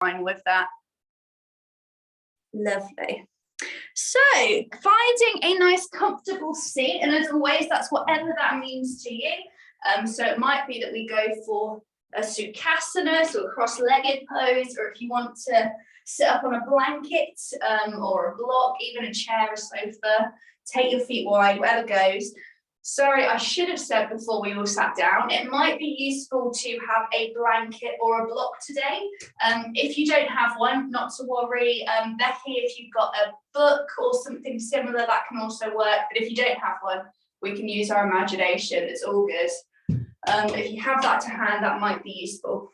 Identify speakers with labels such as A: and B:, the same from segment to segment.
A: fine with that. Lovely. So finding a nice comfortable seat, and as always, that's whatever that means to you. So it might be that we go for a sukhasana, so a cross-legged pose, or if you want to sit up on a blanket or a block, even a chair, a sofa, take your feet wide, whatever goes. Sorry, I should have said before we all sat down, it might be useful to have a blanket or a block today. If you don't have one, not to worry. Becky, if you've got a book or something similar, that can also work. But if you don't have one, we can use our imagination. It's all good. If you have that to hand, that might be useful.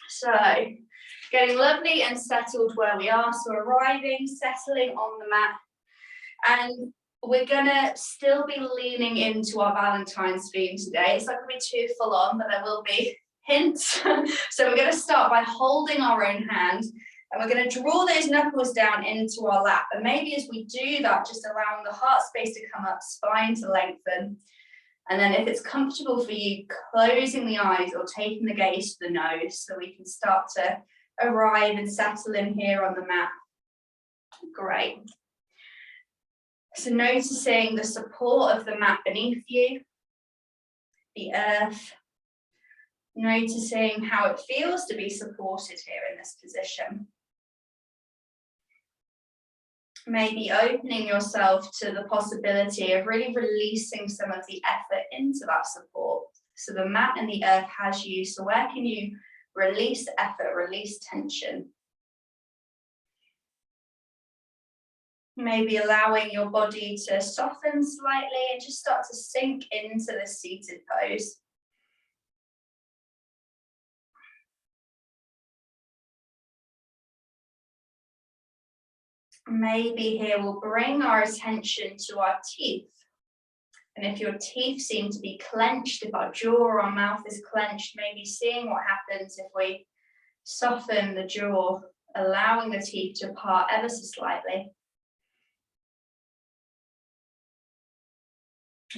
A: So getting lovely and settled where we are. So arriving, settling on the mat. And we're gonna still be leaning into our Valentine's theme today. It's not gonna be too full on, but there will be hints. So we're gonna start by holding our own hand, and we're gonna draw those knuckles down into our lap. And maybe as we do that, just allowing the heart space to come up, spine to lengthen. And then if it's comfortable for you, closing the eyes or taking the gaze to the nose so we can start to arrive and settle in here on the mat. Great. So noticing the support of the mat beneath you, the earth, noticing how it feels to be supported here in this position. Maybe opening yourself to the possibility of really releasing some of the effort into that support. So the mat and the earth has you, so where can you release effort, release tension? Maybe allowing your body to soften slightly and just start to sink into the seated pose. Maybe here we'll bring our attention to our teeth. And if your teeth seem to be clenched, if our jaw or our mouth is clenched, maybe seeing what happens if we soften the jaw, allowing the teeth to part ever so slightly.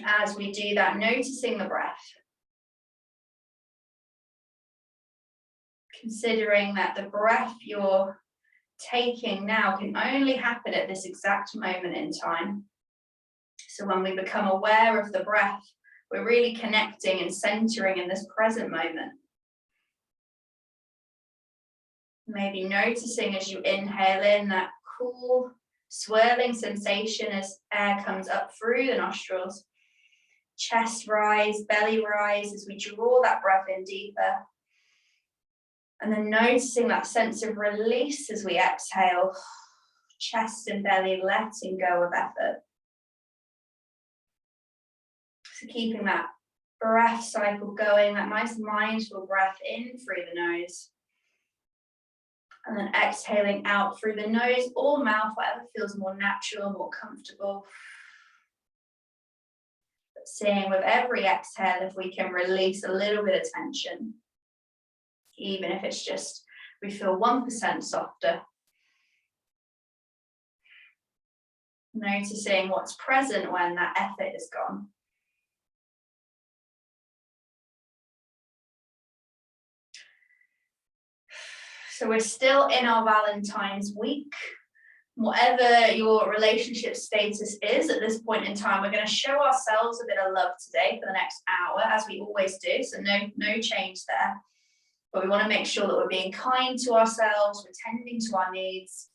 A: As we do that, noticing the breath. Considering that the breath you're taking now can only happen at this exact moment in time. So when we become aware of the breath, we're really connecting and centering in this present moment. Maybe noticing as you inhale in that cool, swirling sensation as air comes up through the nostrils. Chest rise, belly rise as we draw that breath in deeper. And then noticing that sense of release as we exhale, chest and belly letting go of effort. So keeping that breath cycle going, that nice mindful breath in through the nose. And then exhaling out through the nose or mouth, whatever feels more natural, more comfortable. Seeing with every exhale if we can release a little bit of tension, even if it's just we feel 1% softer. Noticing what's present when that effort is gone. So we're still in our Valentine's week. Whatever your relationship status is at this point in time, we're going to show ourselves a bit of love today for the next hour, as we always do. So no change there. But we want to make sure that we're being kind to ourselves, we're tending to our needs.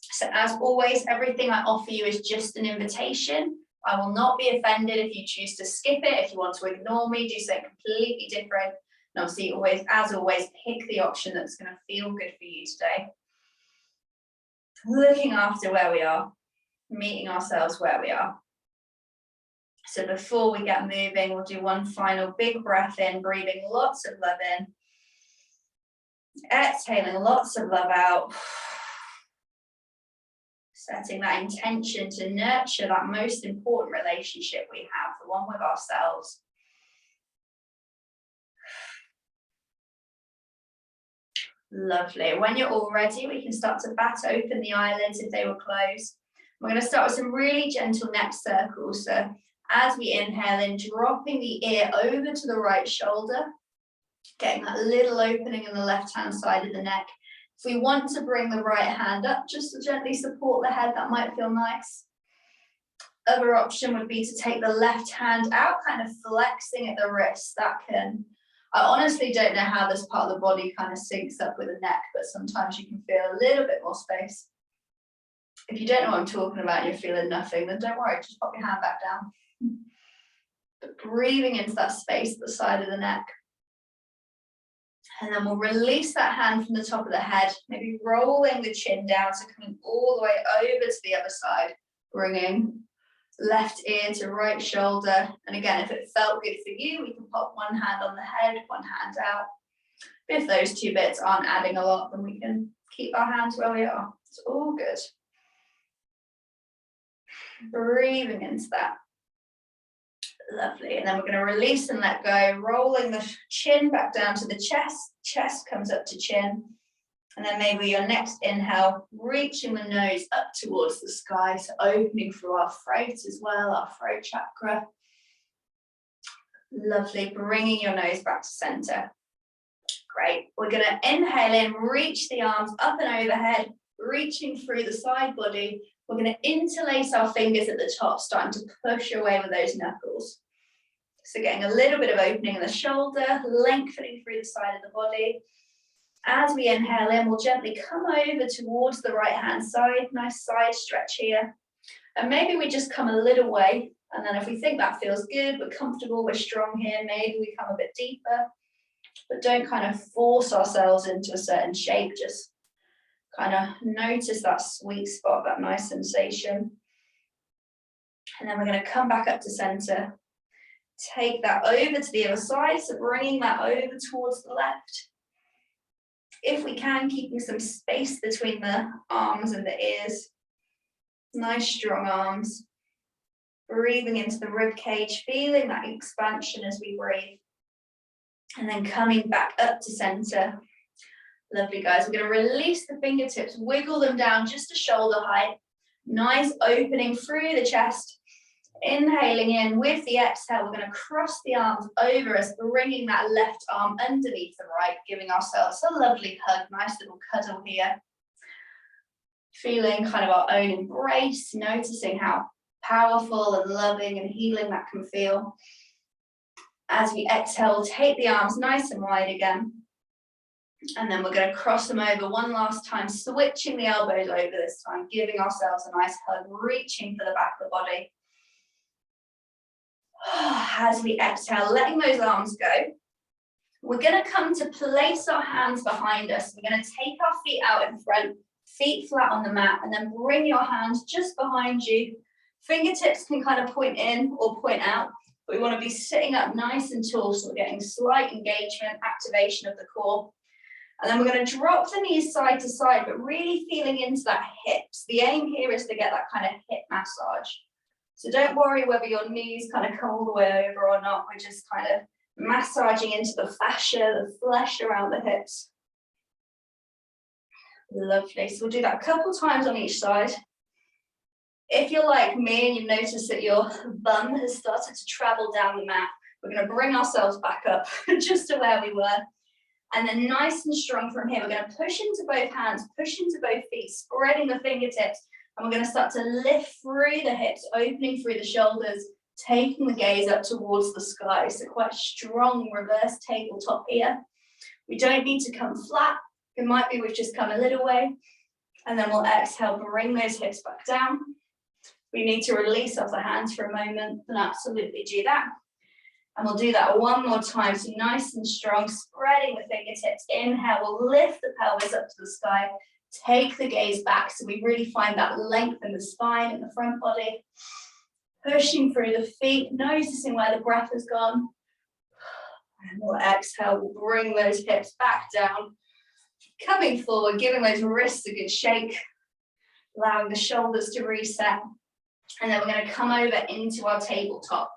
A: So as always, everything I offer you is just an invitation. I will not be offended if you choose to skip it. If you want to ignore me, do something completely different. And obviously, always, as always, pick the option that's going to feel good for you today. Looking after where we are, meeting ourselves where we are. So before we get moving, we'll do one final big breath in, breathing lots of love in. Exhaling lots of love out. Setting that intention to nurture that most important relationship we have, the one with ourselves. Lovely. When you're all ready, we can start to bat open the eyelids if they were closed. We're going to start with some really gentle neck circles. So as we inhale in, dropping the ear over to the right shoulder, getting that little opening in the left-hand side of the neck, If we want to bring the right hand up just to gently support the head, that might feel nice. Other option would be to take the left hand out, kind of flexing at the wrist. That can, I honestly don't know how this part of the body kind of syncs up with the neck, but sometimes you can feel a little bit more space. If you don't know what I'm talking about and you're feeling nothing, then don't worry, just pop your hand back down. But breathing into that space at the side of the neck. And then we'll release that hand from the top of the head, maybe rolling the chin down, so coming all the way over to the other side, bringing left ear to right shoulder. And again, if it felt good for you, we can pop one hand on the head, one hand out. If those two bits aren't adding a lot, then we can keep our hands where we are. It's all good. Breathing into that. Lovely. And then we're going to release and let go, rolling the chin back down to the chest. Chest comes up to chin. And then maybe your next inhale, reaching the nose up towards the sky, so opening through our throat as well, our throat chakra. Lovely. Bringing your nose back to center. Great. We're going to inhale in, reach the arms up and overhead, reaching through the side body. We're going to interlace our fingers at the top, starting to push away with those knuckles. So getting a little bit of opening in the shoulder, lengthening through the side of the body. As we inhale in, we'll gently come over towards the right hand side, nice side stretch here. And maybe we just come a little way. And then if we think that feels good, we're comfortable, we're strong here, maybe we come a bit deeper. But don't kind of force ourselves into a certain shape, just kind of notice that sweet spot, that nice sensation. And then we're going to come back up to center. Take that over to the other side, so bringing that over towards the left. If we can, keeping some space between the arms and the ears. Nice strong arms. Breathing into the rib cage, feeling that expansion as we breathe. And then coming back up to center. Lovely, guys. We're going to release the fingertips, wiggle them down just to shoulder height. Nice opening through the chest. Inhaling in with the exhale, we're going to cross the arms over us, bringing that left arm underneath the right, giving ourselves a lovely hug, nice little cuddle here. Feeling kind of our own embrace, noticing how powerful and loving and healing that can feel. As we exhale, take the arms nice and wide again. And then we're going to cross them over one last time, switching the elbows over this time, giving ourselves a nice hug, reaching for the back of the body. As we exhale, letting those arms go, we're going to come to place our hands behind us. We're going to take our feet out in front, feet flat on the mat, and then bring your hands just behind you. Fingertips can kind of point in or point out. But we want to be sitting up nice and tall, so we're getting slight engagement, activation of the core. And then we're going to drop the knees side to side, but really feeling into that hips. The aim here is to get that kind of hip massage. So don't worry whether your knees kind of come all the way over or not. We're just kind of massaging into the fascia, the flesh around the hips. Lovely. So we'll do that a couple times on each side. If you're like me and you've noticed that your bum has started to travel down the mat, we're going to bring ourselves back up just to where we were. And then nice and strong from here, we're going to push into both hands, push into both feet, spreading the fingertips. And we're going to start to lift through the hips, opening through the shoulders, taking the gaze up towards the sky. So quite strong reverse tabletop here. We don't need to come flat. It might be we've just come a little way. And then we'll exhale, bring those hips back down. We need to release off the hands for a moment, then absolutely do that. And we'll do that one more time. So nice and strong, spreading the fingertips. Inhale, we'll lift the pelvis up to the sky. Take the gaze back so we really find that length in the spine and the front body. Pushing through the feet, noticing where the breath has gone. And we'll exhale, we'll bring those hips back down. Coming forward, giving those wrists a good shake. Allowing the shoulders to reset. And then we're going to come over into our tabletop.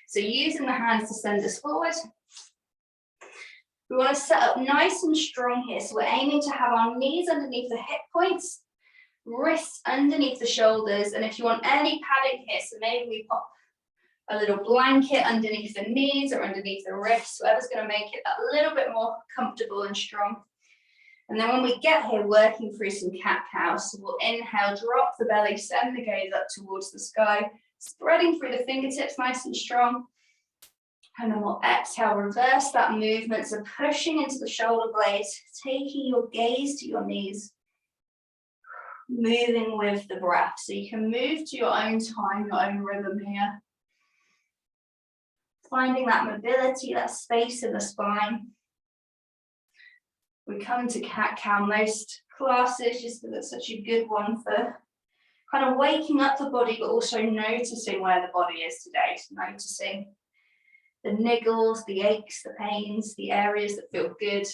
A: So using the hands to send us forward. We want to set up nice and strong here. So we're aiming to have our knees underneath the hip points, wrists underneath the shoulders. And if you want any padding here, so maybe we pop a little blanket underneath the knees or underneath the wrists, whatever's going to make it that little bit more comfortable and strong. And then when we get here, working through some cat-cow, so we'll inhale, drop the belly, send the gaze up towards the sky, spreading through the fingertips nice and strong. And then we'll exhale, reverse that movement, so pushing into the shoulder blades, taking your gaze to your knees, moving with the breath. So you can move to your own time, your own rhythm here. Finding that mobility, that space in the spine. We come to cat-cow most classes just because it's such a good one for kind of waking up the body, but also noticing where the body is today. So noticing the niggles, the aches, the pains, the areas that feel good.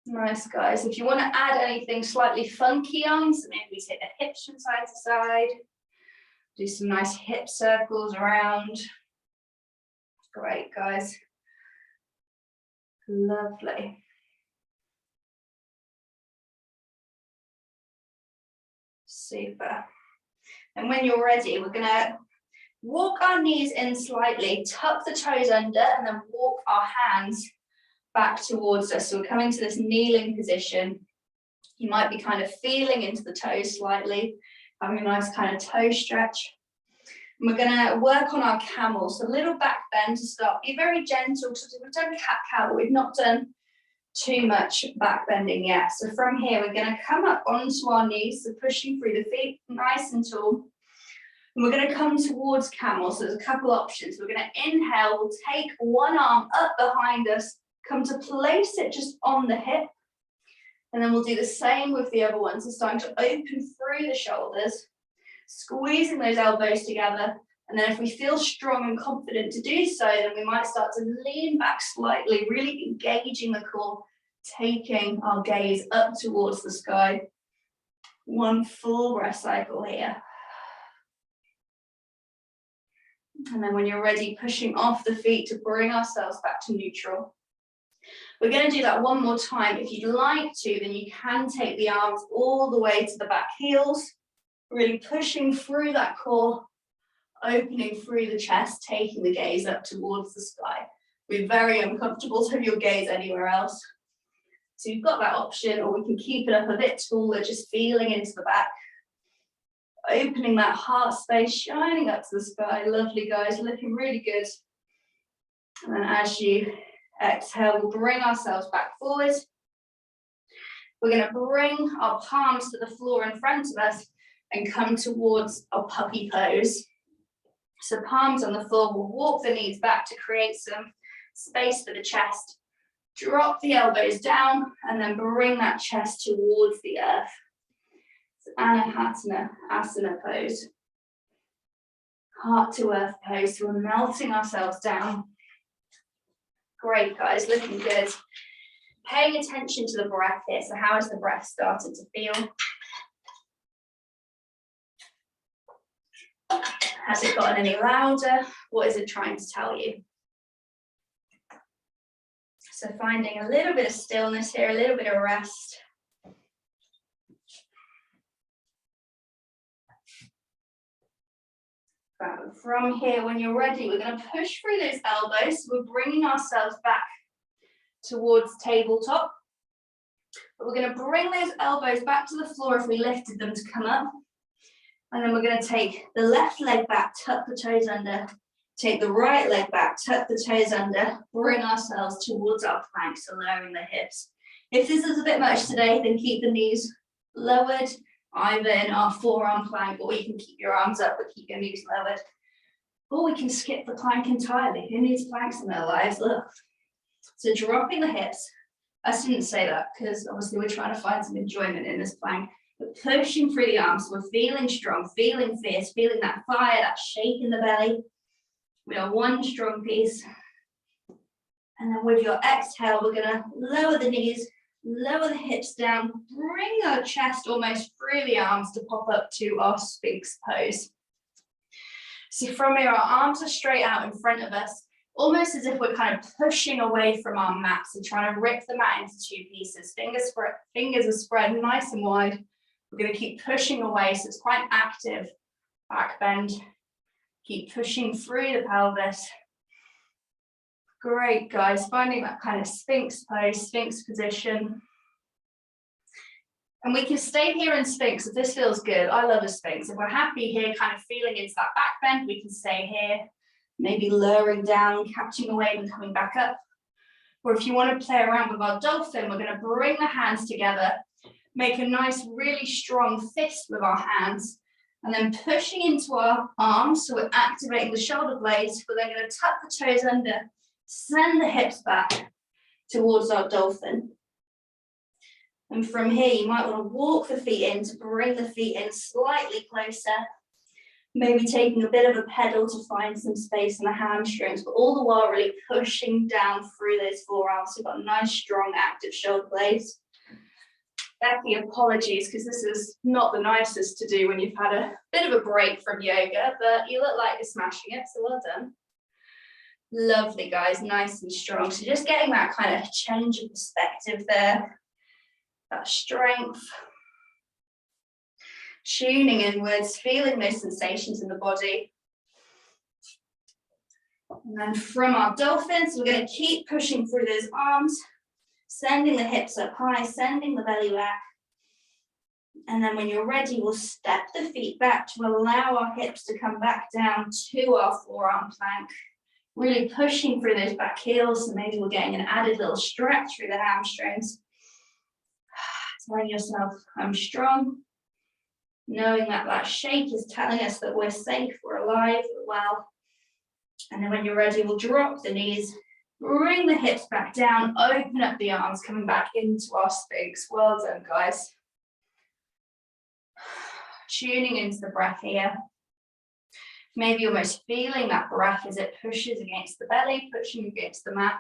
A: Nice, guys. If you want to add anything slightly funky on, so maybe we take the hips from side to side, do some nice hip circles around. Great, guys. Lovely. Super. And when you're ready, we're going to walk our knees in slightly, tuck the toes under, and then walk our hands back towards us. So we're coming to this kneeling position. You might be kind of feeling into the toes slightly, having a nice kind of toe stretch. And we're going to work on our camel. So a little back bend to start. Be very gentle, because we've done cat-cow, but we've not done too much back bending yet. So from here, we're going to come up onto our knees, so pushing through the feet, nice and tall. And we're going to come towards camel. So there's a couple options. We're going to inhale, we'll take one arm up behind us, come to place it just on the hip. And then we'll do the same with the other one. So starting to open through the shoulders, squeezing those elbows together. And then if we feel strong and confident to do so, then we might start to lean back slightly, really engaging the core, taking our gaze up towards the sky. One full breath cycle here. And then when you're ready, pushing off the feet to bring ourselves back to neutral. We're going to do that one more time. If you'd like to, then you can take the arms all the way to the back heels, really pushing through that core, opening through the chest, taking the gaze up towards the sky. We're very uncomfortable to have your gaze anywhere else. So you've got that option, or we can keep it up a bit taller, just feeling into the back. Opening that heart space, shining up to the sky. Lovely, guys, looking really good. And then as you exhale, we'll bring ourselves back forward. We're going to bring our palms to the floor in front of us and come towards our puppy pose. So palms on the floor, we'll walk the knees back to create some space for the chest. Drop the elbows down and then bring that chest towards the earth. Anahata asana pose, heart to earth pose. So we're melting ourselves down. Great, guys, looking good. Paying attention to the breath here. So how has the breath started to feel? Has it gotten any louder? What is it trying to tell you? So finding a little bit of stillness here, a little bit of rest. From here, when you're ready, we're going to push through those elbows. So we're bringing ourselves back towards tabletop. But we're going to bring those elbows back to the floor if we lifted them to come up. And then we're going to take the left leg back, tuck the toes under. Take the right leg back, tuck the toes under. Bring ourselves towards our plank, so lowering the hips. If this is a bit much today, then keep the knees lowered, either in our forearm plank, or you can keep your arms up but keep your knees lowered. Or we can skip the plank entirely. Who needs planks in their lives? Look. So dropping the hips. I didn't say that because obviously we're trying to find some enjoyment in this plank. But pushing through the arms, so we're feeling strong, feeling fierce, feeling that fire, that shake in the belly. We are one strong piece. And then with your exhale, we're going to lower the knees, lower the hips down, bring our chest almost through the arms to pop up to our Sphinx pose. So from here, our arms are straight out in front of us, almost as if we're kind of pushing away from our mat, so trying to rip the mat into two pieces. Fingers are spread nice and wide. We're going to keep pushing away, so it's quite active. Back bend. Keep pushing through the pelvis. Great, guys. Finding that kind of Sphinx pose, Sphinx position. And we can stay here in Sphinx if this feels good. I love a Sphinx. If we're happy here, kind of feeling into that back bend, we can stay here. Maybe lowering down, catching a wave and coming back up. Or if you want to play around with our dolphin, we're going to bring the hands together, make a nice, really strong fist with our hands, and then pushing into our arms. So we're activating the shoulder blades. We're then going to tuck the toes under, send the hips back towards our dolphin. And from here, you might want to walk the feet in to bring the feet in slightly closer. Maybe taking a bit of a pedal to find some space in the hamstrings, but all the while really pushing down through those forearms. So we've got nice, strong, active shoulder blades. Becky, apologies, because this is not the nicest to do when you've had a bit of a break from yoga, but you look like you're smashing it, so well done. Lovely, guys, nice and strong. So just getting that kind of change of perspective there. That strength, tuning inwards, feeling those sensations in the body. And then from our dolphins, we're going to keep pushing through those arms, sending the hips up high, sending the belly back. And then when you're ready, we'll step the feet back to allow our hips to come back down to our forearm plank, really pushing through those back heels. So maybe we're getting an added little stretch through the hamstrings. Telling yourself, I'm strong, knowing that that shake is telling us that we're safe, we're alive, we're well. And then when you're ready, we'll drop the knees, bring the hips back down, open up the arms, coming back into our Sphinx. Well done, guys. Tuning into the breath here. Maybe almost feeling that breath as it pushes against the belly, pushing against the mat.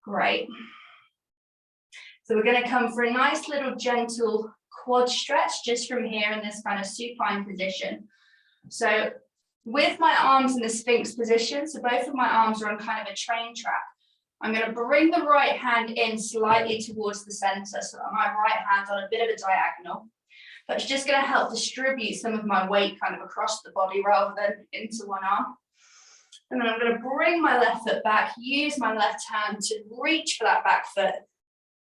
A: Great. So we're going to come for a nice little gentle quad stretch just from here in this kind of supine position. So with my arms in the Sphinx position, so both of my arms are on kind of a train track, I'm going to bring the right hand in slightly towards the center, so that my right hand on a bit of a diagonal. That's just going to help distribute some of my weight kind of across the body rather than into one arm. And then I'm going to bring my left foot back, use my left hand to reach for that back foot,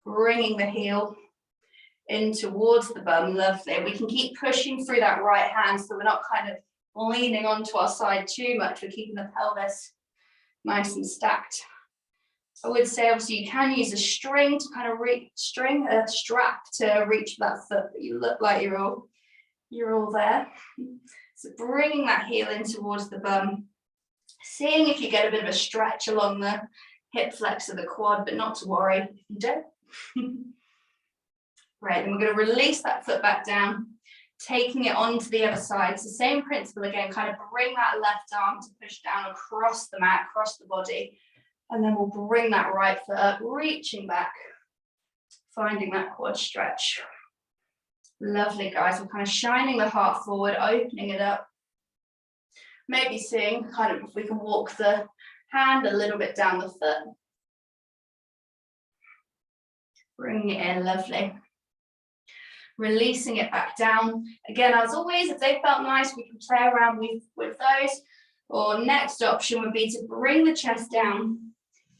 A: bringing the heel in towards the bum. Lovely. We can keep pushing through that right hand so we're not kind of leaning onto our side too much. We're keeping the pelvis nice and stacked. I would say obviously you can use a string to kind of a strap to reach for that foot, but you look like you're all there. So bringing that heel in towards the bum, seeing if you get a bit of a stretch along the hip flex of the quad, but not to worry if you don't. Right, then we're going to release that foot back down, taking it onto the other side. So same principle again, kind of bring that left arm to push down across the mat, across the body. And then we'll bring that right foot up, reaching back, finding that quad stretch. Lovely, guys. We're kind of shining the heart forward, opening it up. Maybe seeing kind of if we can walk the hand a little bit down the foot. Bringing it in, lovely. Releasing it back down. Again, as always, if they felt nice, we can play around with those. Or next option would be to bring the chest down,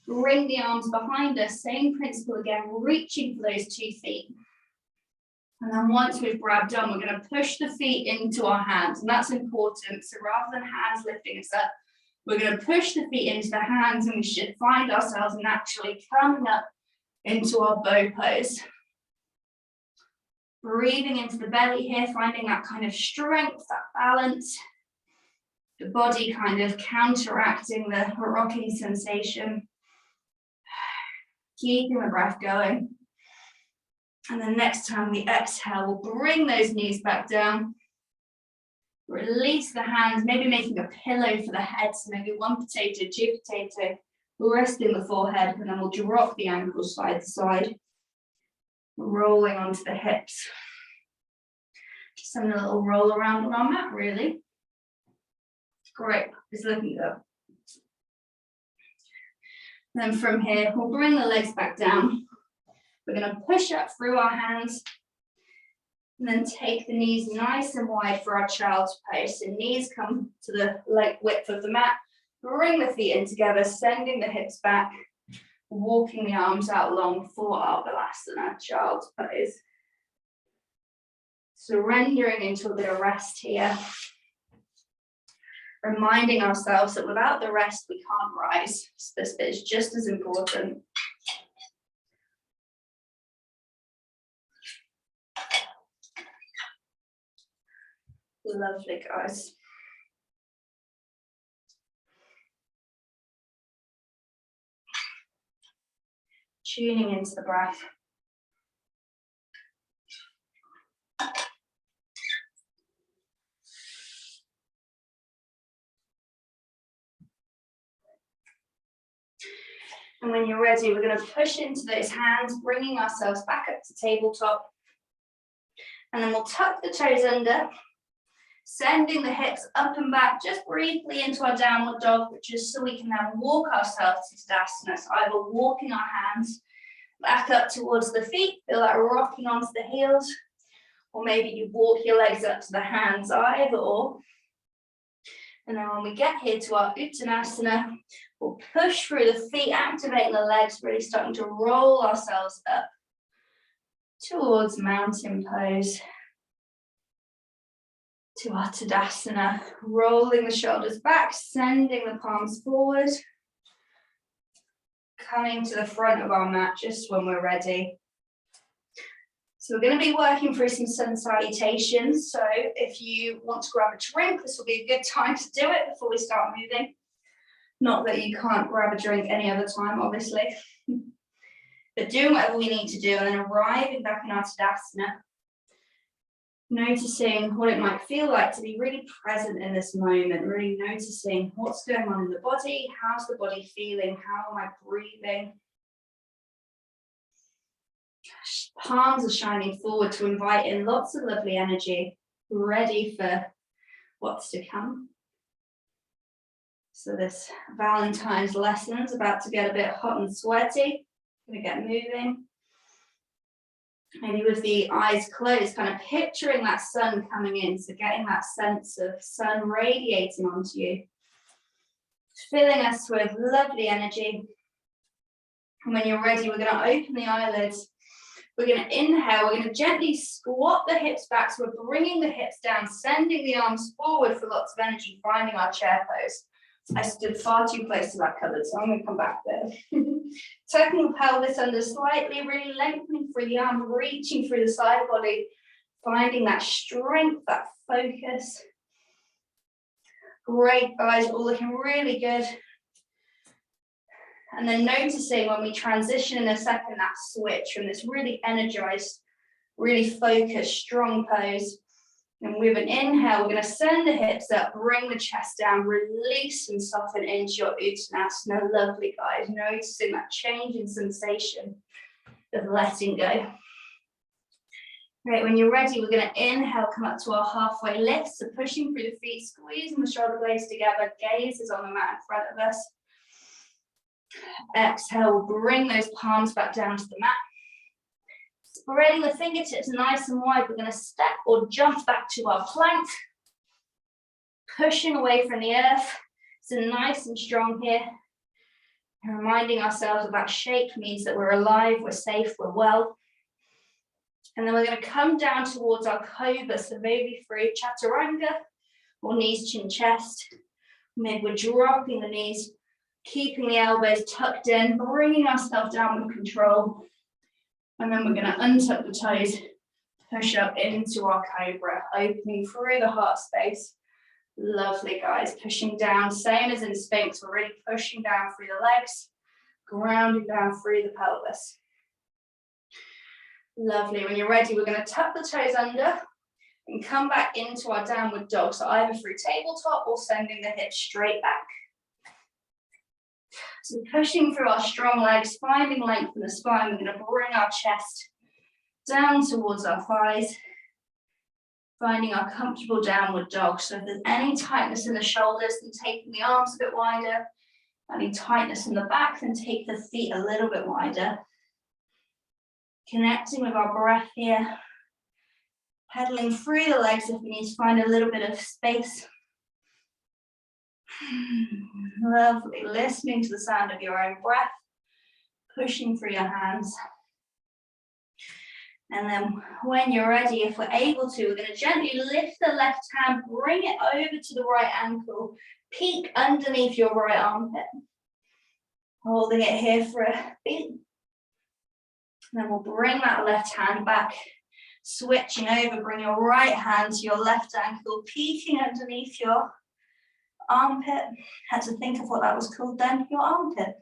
A: bring the arms behind us, same principle again, reaching for those 2 feet. And then once we've grabbed on, we're going to push the feet into our hands, and that's important. So rather than hands lifting us up, we're going to push the feet into the hands, and we should find ourselves naturally coming up into our bow pose. Breathing into the belly here, finding that kind of strength, that balance. The body kind of counteracting the rocking sensation. Keeping the breath going. And then next time we exhale, we'll bring those knees back down. Release the hands, maybe making a pillow for the head. So maybe 1 potato, 2 potato, resting the forehead, and then we'll drop the ankles side to side. Rolling onto the hips. Just having a little roll around on our mat, really. Great, it's looking good. Then from here, we'll bring the legs back down. We're going to push up through our hands. And then take the knees nice and wide for our child's pose. So knees come to the leg width of the mat. Bring the feet in together, sending the hips back, walking the arms out long for our Balasana, child's pose. Surrendering into a bit of rest here. Reminding ourselves that without the rest, we can't rise. So this bit is just as important. Lovely, guys. Tuning into the breath. And when you're ready, we're going to push into those hands, bringing ourselves back up to tabletop. And then we'll tuck the toes under, sending the hips up and back just briefly into our downward dog, just so we can now walk ourselves to Tadasana. So either walking our hands back up towards the feet, feel like rocking onto the heels, or maybe you walk your legs up to the hands, either or. And then when we get here to our Uttanasana, we'll push through the feet, activating the legs, really starting to roll ourselves up towards mountain pose. To our Tadasana, rolling the shoulders back, sending the palms forward. Coming to the front of our mat just when we're ready. So we're going to be working through some sun salutations. So if you want to grab a drink, this will be a good time to do it before we start moving. Not that you can't grab a drink any other time, obviously. But doing whatever we need to do and then arriving back in our Tadasana. Noticing what it might feel like to be really present in this moment, really noticing what's going on in the body, how's the body feeling, how am I breathing. Palms are shining forward to invite in lots of lovely energy, ready for what's to come. So this Valentine's lesson's about to get a bit hot and sweaty. Gonna get moving. Maybe with the eyes closed, kind of picturing that sun coming in, so getting that sense of sun radiating onto you, filling us with lovely energy. And when you're ready, we're going to open the eyelids. We're going to inhale. We're going to gently squat the hips back, so we're bringing the hips down, sending the arms forward for lots of energy, finding our chair pose. I stood far too close to that cupboard, so I'm going to come back there. Tucking the pelvis under slightly, really lengthening through the arms, reaching through the side body, finding that strength, that focus. Great, guys, all looking really good. And then noticing when we transition in a second, that switch from this really energized, really focused, strong pose. And with an inhale, we're going to send the hips up, bring the chest down, release and soften into your Uttanasana. Lovely, guys. Noticing that change in sensation of letting go. Great, when you're ready, we're going to inhale, come up to our halfway lift. So pushing through the feet, squeezing the shoulder blades together, gaze is on the mat in front of us. Exhale, we'll bring those palms back down to the mat. Spreading the fingertips nice and wide, we're going to step or jump back to our plank. Pushing away from the earth, so nice and strong here. And reminding ourselves that that shape means that we're alive, we're safe, we're well. And then we're going to come down towards our cobra, so maybe through chaturanga or knees, chin, chest. Maybe we're dropping the knees, keeping the elbows tucked in, bringing ourselves down with control. And then we're going to untuck the toes, push up into our cobra, opening through the heart space. Lovely, guys, pushing down, same as in Sphinx, we're really pushing down through the legs, grounding down through the pelvis. Lovely, when you're ready, we're going to tuck the toes under and come back into our downward dog, so either through tabletop or sending the hips straight back. So pushing through our strong legs, finding length in the spine, we're going to bring our chest down towards our thighs, finding our comfortable downward dog. So if there's any tightness in the shoulders, then taking the arms a bit wider. Any tightness in the back, then take the feet a little bit wider. Connecting with our breath here. Pedaling through the legs if we need to find a little bit of space. Lovely, listening to the sound of your own breath, pushing through your hands. And then when you're ready, if we're able to, we're going to gently lift the left hand, bring it over to the right ankle, peek underneath your right armpit. Holding it here for a beat. And then we'll bring that left hand back, switching over, bring your right hand to your left ankle, peeking underneath your armpit. Had to think of what that was called then, your armpit.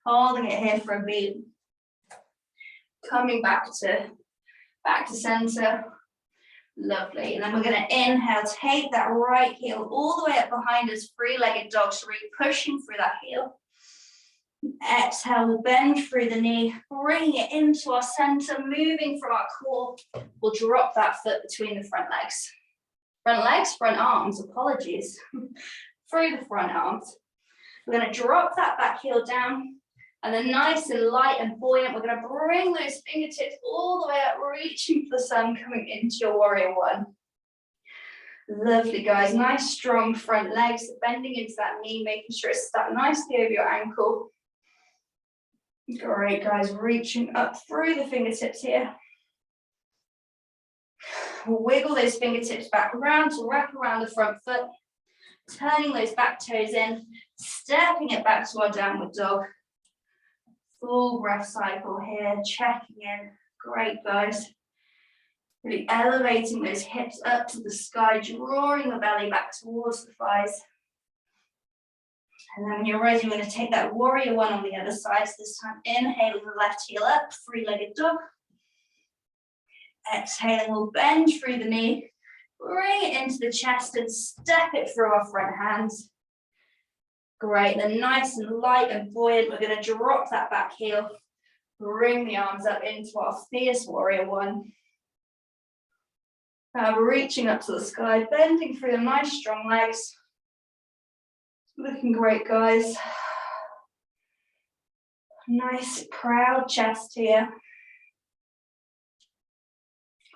A: Holding it here for a beat. Coming back to center. Lovely. And then we're going to inhale, take that right heel all the way up behind us, three-legged dog, so really pushing through that heel. Exhale, we'll bend through the knee, bring it into our center, moving from our core. We'll drop that foot between the front legs, front arms, apologies, through the front arms. We're going to drop that back heel down, and then nice and light and buoyant, we're going to bring those fingertips all the way up, reaching for the sun, coming into your warrior one. Lovely, guys. Nice, strong front legs, bending into that knee, making sure it's stuck nicely over your ankle. Great, guys. Reaching up through the fingertips here. Wiggle those fingertips back around to wrap around the front foot, turning those back toes in, stepping it back to our downward dog. Full breath cycle here, checking in. Great, guys. Really elevating those hips up to the sky, drawing the belly back towards the thighs. And then when you're ready, we're going to take that warrior one on the other side. So this time, inhaling the left heel up, three-legged dog. Exhaling, we'll bend through the knee, bring it into the chest and step it through our front hands. Great, then nice and light and buoyant, we're going to drop that back heel, bring the arms up into our fierce warrior one. Reaching up to the sky, bending through the nice strong legs. Looking great, guys. Nice, proud chest here.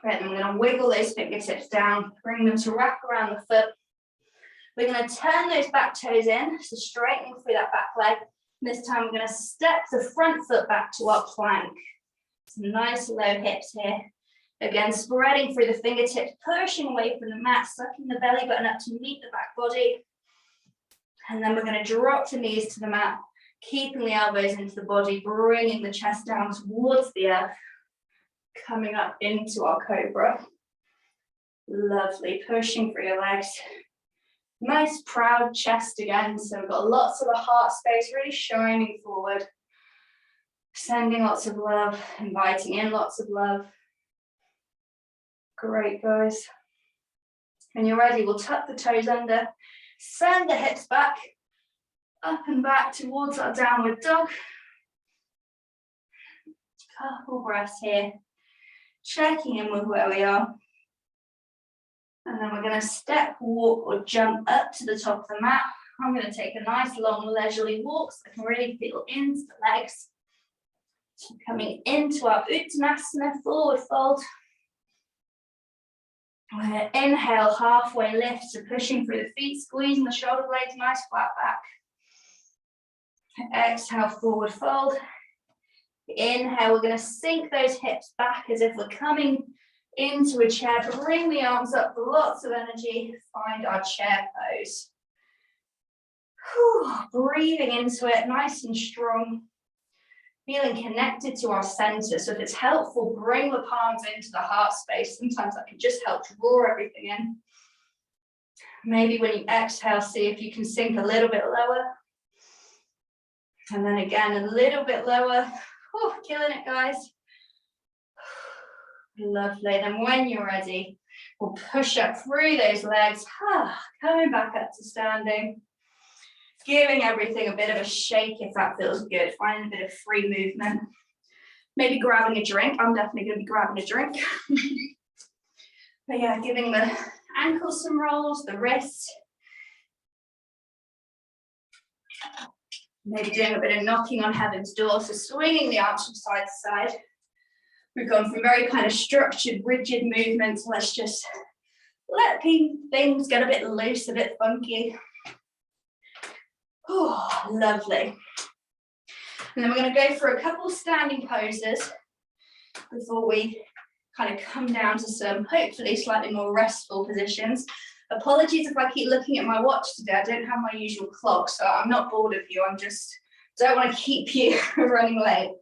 A: Great, then we're going to wiggle those fingertips down, bring them to wrap around the foot. We're going to turn those back toes in, so straightening through that back leg. And this time we're going to step the front foot back to our plank. Some nice low hips here. Again, spreading through the fingertips, pushing away from the mat, sucking the belly button up to meet the back body. And then we're going to drop the knees to the mat, keeping the elbows into the body, bringing the chest down towards the earth, coming up into our cobra. Lovely, pushing through your legs. Nice proud chest again, so we've got lots of the heart space really shining forward. Sending lots of love, inviting in lots of love. Great, guys. When you're ready, we'll tuck the toes under, send the hips back, up and back towards our downward dog. Couple breaths here, checking in with where we are. And then we're going to step, walk, or jump up to the top of the mat. I'm going to take a nice long leisurely walk so I can really feel into the legs. So coming into our Uttanasana, forward fold. We're going to inhale, halfway lift, so pushing through the feet, squeezing the shoulder blades, nice flat back. Exhale, forward fold. Inhale, we're going to sink those hips back as if we're coming into a chair. Bring the arms up, lots of energy. Find our chair pose. Whew, breathing into it, nice and strong. Feeling connected to our center. So if it's helpful, bring the palms into the heart space. Sometimes that can just help draw everything in. Maybe when you exhale, see if you can sink a little bit lower. And then again, a little bit lower. Whew, killing it, guys. Lovely. Then when you're ready, we'll push up through those legs. Coming back up to standing. Giving everything a bit of a shake if that feels good. Finding a bit of free movement. Maybe grabbing a drink. I'm definitely going to be grabbing a drink. But yeah, giving the ankles some rolls, the wrists. Maybe doing a bit of knocking on heaven's door. So swinging the arms from side to side. We've gone from very kind of structured, rigid movements. Let's just let things get a bit loose, a bit funky. Oh, lovely. And then we're going to go for a couple standing poses before we kind of come down to some hopefully slightly more restful positions. Apologies if I keep looking at my watch today. I don't have my usual clock, so I'm not bored of you. I'm just don't want to keep you running late.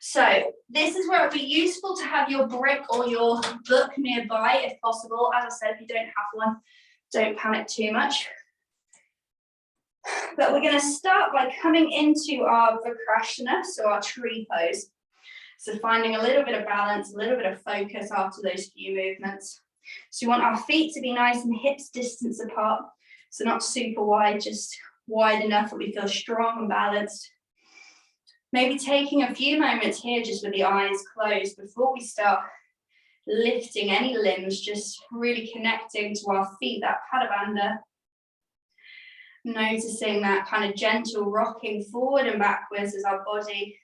A: So this is where it would be useful to have your brick or your book nearby if possible. As I said, if you don't have one, don't panic too much. But we're going to start by coming into our Vikrasana, so our tree pose. So finding a little bit of balance, a little bit of focus after those few movements. So we want our feet to be nice and hips distance apart. So not super wide, just wide enough that we feel strong and balanced. Maybe taking a few moments here just with the eyes closed before we start lifting any limbs, just really connecting to our feet, that Padabandha. Noticing that kind of gentle rocking forward and backwards as our body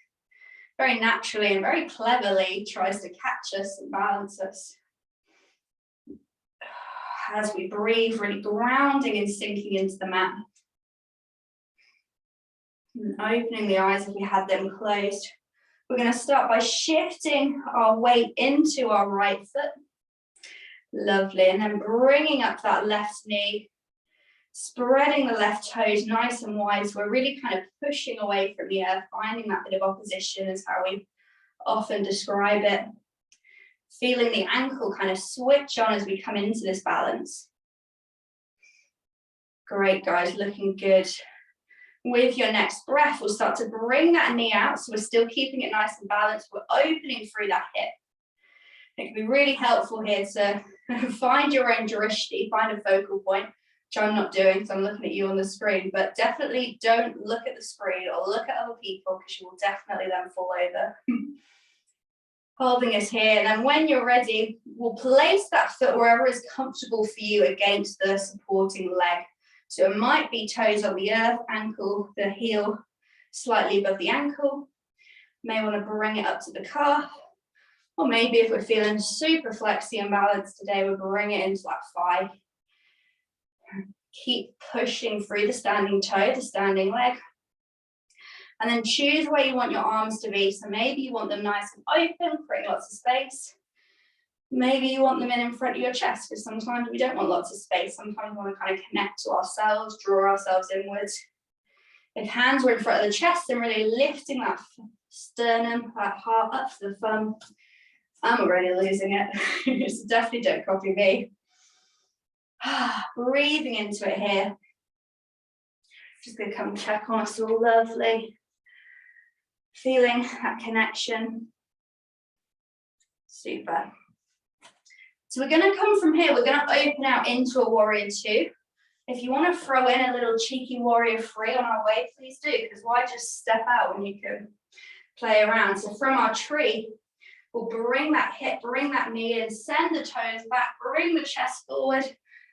A: very naturally and very cleverly tries to catch us and balance us. As we breathe, really grounding and sinking into the mat. And opening the eyes if we had them closed. We're going to start by shifting our weight into our right foot. Lovely. And then bringing up that left knee. Spreading the left toes nice and wide, so we're really kind of pushing away from the earth, finding that bit of opposition is how we often describe it. Feeling the ankle kind of switch on as we come into this balance. Great, guys, looking good. With your next breath, we'll start to bring that knee out, so we're still keeping it nice and balanced. We're opening through that hip. It can be really helpful here to find your own drishti, find a focal point, which I'm not doing because I'm looking at you on the screen, but definitely don't look at the screen or look at other people because you will definitely then fall over. Holding us here, and then when you're ready, we'll place that foot wherever is comfortable for you against the supporting leg. So it might be toes on the earth, ankle, the heel slightly above the ankle. May want to bring it up to the calf, or maybe if we're feeling super flexy and balanced today, we'll bring it into that thigh. Keep pushing through the standing toe, the standing leg. And then choose where you want your arms to be. So maybe you want them nice and open, creating lots of space. Maybe you want them in front of your chest, because sometimes we don't want lots of space. Sometimes we want to kind of connect to ourselves, draw ourselves inwards. If hands were in front of the chest, then really lifting that sternum, that heart up to the thumb. I'm already losing it. So definitely don't copy me. Breathing into it here. Just going to come check on us all. Lovely. Feeling that connection. Super. So we're going to come from here. We're going to open out into a warrior two. If you want to throw in a little cheeky warrior three on our way, please do, because why just step out when you can play around? So from our tree, we'll bring that hip, bring that knee in, send the toes back, bring the chest forward.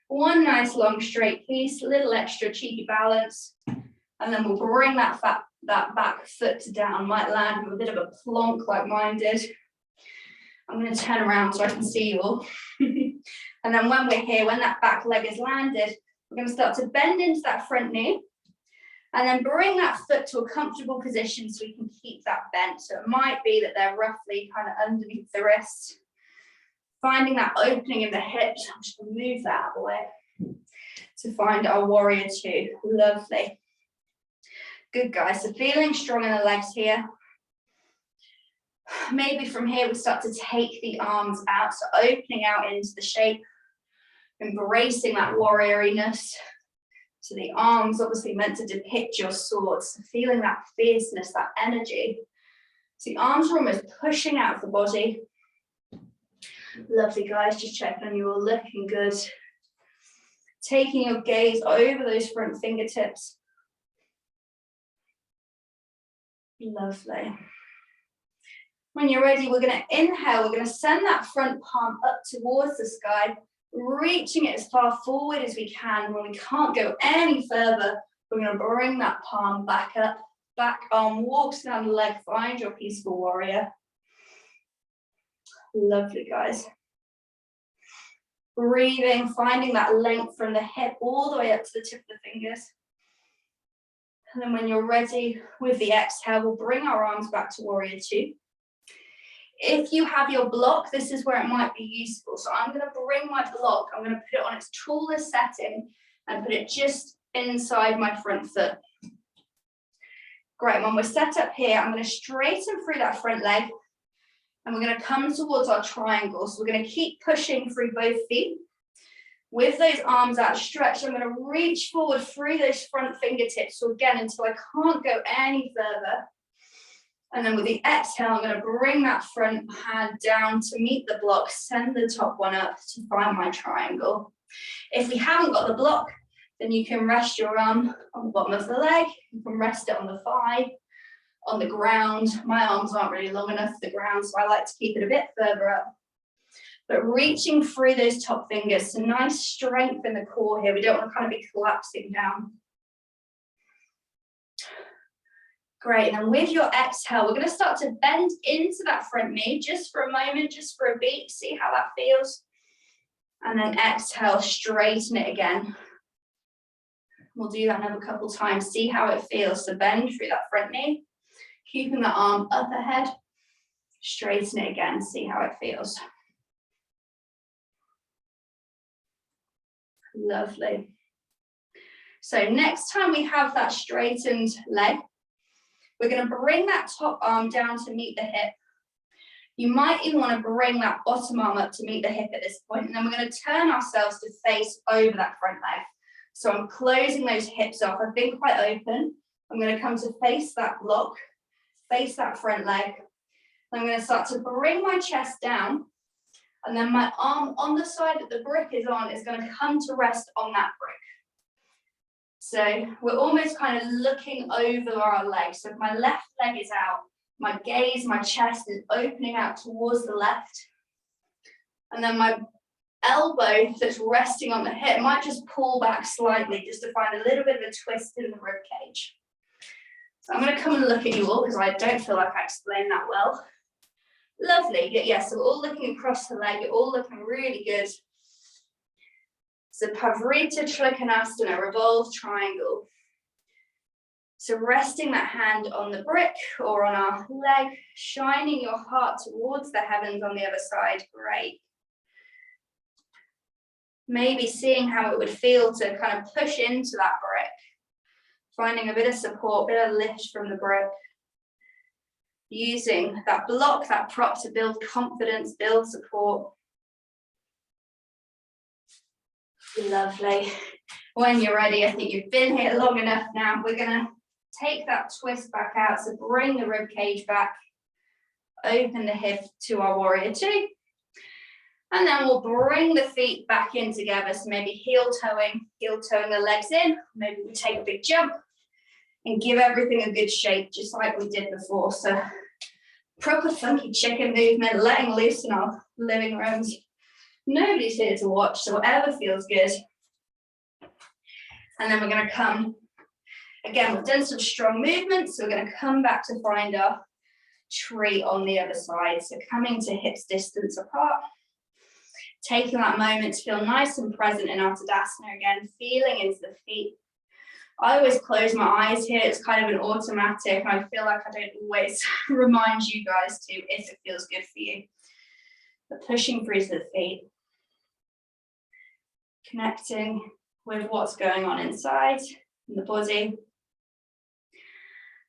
A: One nice long straight piece, a little extra cheeky balance, and then we'll bring that back foot down. Might land with a bit of a plonk like mine did. I'm going to turn around so I can see you all. And then when we're here, when that back leg is landed, we're going to start to bend into that front knee, and then bring that foot to a comfortable position so we can keep that bent. So it might be that they're roughly kind of underneath the wrist. Finding that opening in the hips. I'm just going to move that out of the way to find our warrior two. Lovely. Good, guys. So feeling strong in the legs here. Maybe from here we start to take the arms out. So opening out into the shape. Embracing that warrioriness. So the arms obviously meant to depict your sword. So feeling that fierceness, that energy. So the arms are almost pushing out of the body. Lovely, guys, just checking on you all, looking good. Taking your gaze over those front fingertips. Lovely. When you're ready, we're going to inhale. We're going to send that front palm up towards the sky, reaching it as far forward as we can. When we can't go any further, we're going to bring that palm back up. Back arm walks down the leg. Find your peaceful warrior. Lovely, guys. Breathing, finding that length from the hip all the way up to the tip of the fingers. And then when you're ready with the exhale, we'll bring our arms back to warrior two. If you have your block, this is where it might be useful. So I'm going to bring my block, I'm going to put it on its tallest setting and put it just inside my front foot. Great, when we're set up here, I'm going to straighten through that front leg and we're going to come towards our triangle. So we're going to keep pushing through both feet. With those arms outstretched, I'm going to reach forward through those front fingertips. So again, until I can't go any further. And then with the exhale, I'm going to bring that front hand down to meet the block, send the top one up to find my triangle. If we haven't got the block, then you can rest your arm on the bottom of the leg. You can rest it on the thigh, on the ground. My arms aren't really long enough for the ground, so I like to keep it a bit further up. But reaching through those top fingers, so nice strength in the core here. We don't want to kind of be collapsing down. Great, and then with your exhale, we're going to start to bend into that front knee just for a moment, just for a beat, see how that feels. And then exhale, straighten it again. We'll do that another couple times, see how it feels. So bend through that front knee, keeping the arm up ahead, straighten it again, see how it feels. Lovely. So next time we have that straightened leg, we're going to bring that top arm down to meet the hip. You might even want to bring that bottom arm up to meet the hip at this point, and then we're going to turn ourselves to face over that front leg. So I'm closing those hips off. I've been quite open. I'm going to come to face that block, face that front leg. I'm going to start to bring my chest down, and then my arm on the side that the brick is on is going to come to rest on that brick. So we're almost kind of looking over our legs. So if my left leg is out, my gaze, my chest is opening out towards the left. And then my elbow that's resting on the hip might just pull back slightly just to find a little bit of a twist in the rib cage. So I'm going to come and look at you all because I don't feel like I explained that well. Lovely. Yeah, so we're all looking across the leg. You're all looking really good. So Pavrita Trikonasana, revolve triangle. So resting that hand on the brick or on our leg, shining your heart towards the heavens on the other side. Great. Maybe seeing how it would feel to kind of push into that brick, finding a bit of support, a bit of lift from the brick. Using that block, that prop to build confidence, build support. Lovely. When you're ready, I think you've been here long enough now. We're going to take that twist back out. So bring the rib cage back, open the hip to our warrior two. And then we'll bring the feet back in together. So maybe heel toeing the legs in. Maybe we take a big jump and give everything a good shake, just like we did before. So proper funky chicken movement, letting loose in our living rooms. Nobody's here to watch, so whatever feels good. And then we're going to come, again, we've done some strong movements, so we're going to come back to find our tree on the other side. So coming to hips distance apart, taking that moment to feel nice and present in our Tadasana again, feeling into the feet. I always close my eyes here, it's kind of an automatic, and I feel like I don't always remind you guys to if it feels good for you. But pushing through to the feet. Connecting with what's going on inside in the body.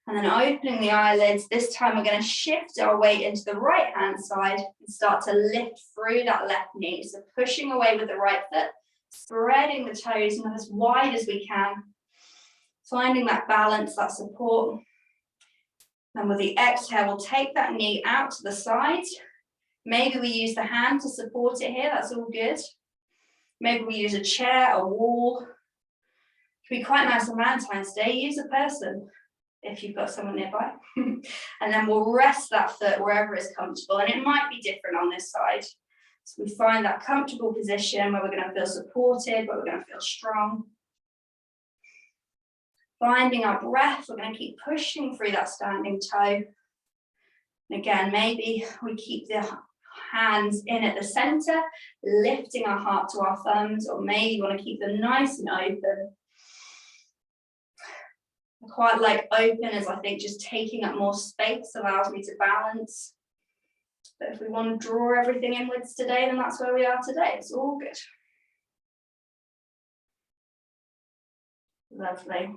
A: And then opening the eyelids. This time we're going to shift our weight into the right hand side and start to lift through that left knee. So pushing away with the right foot, spreading the toes not as wide as we can. Finding that balance, that support. And with the exhale, we'll take that knee out to the side. Maybe we use the hand to support it here. That's all good. Maybe we use a chair, a wall. It can be quite nice on Valentine's Day. Use a person if you've got someone nearby. And then we'll rest that foot wherever is comfortable. And it might be different on this side. So we find that comfortable position where we're going to feel supported, where we're going to feel strong. Finding our breath, we're going to keep pushing through that standing toe. And again, maybe we keep the hands in at the center, lifting our heart to our thumbs, or maybe you want to keep them nice and open. I quite like open, as I think just taking up more space allows me to balance. But if we want to draw everything inwards today, then that's where we are today. It's all good. Lovely.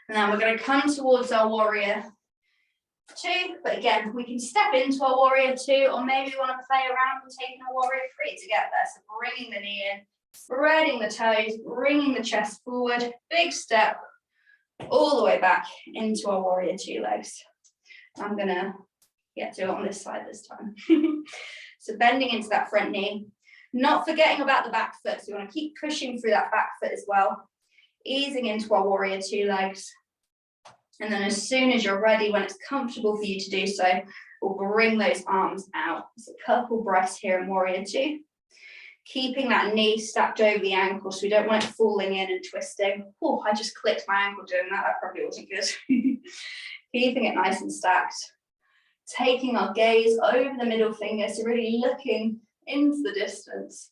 A: And then we're going to come towards our warrior 2, but again, we can step into our warrior 2, or maybe we want to play around and taking a warrior 3 to get there. So bringing the knee in, spreading the toes, bringing the chest forward, big step, all the way back into our warrior 2 legs. I'm going to do it on this side this time. So bending into that front knee, not forgetting about the back foot. So you want to keep pushing through that back foot as well. Easing into our warrior 2 legs. And then as soon as you're ready, when it's comfortable for you to do so, we'll bring those arms out. It's a couple breaths here in warrior 2. Keeping that knee stacked over the ankle so we don't want it falling in and twisting. Oh, I just clicked my ankle doing that. That probably wasn't good. Keeping it nice and stacked. Taking our gaze over the middle finger, so really looking into the distance.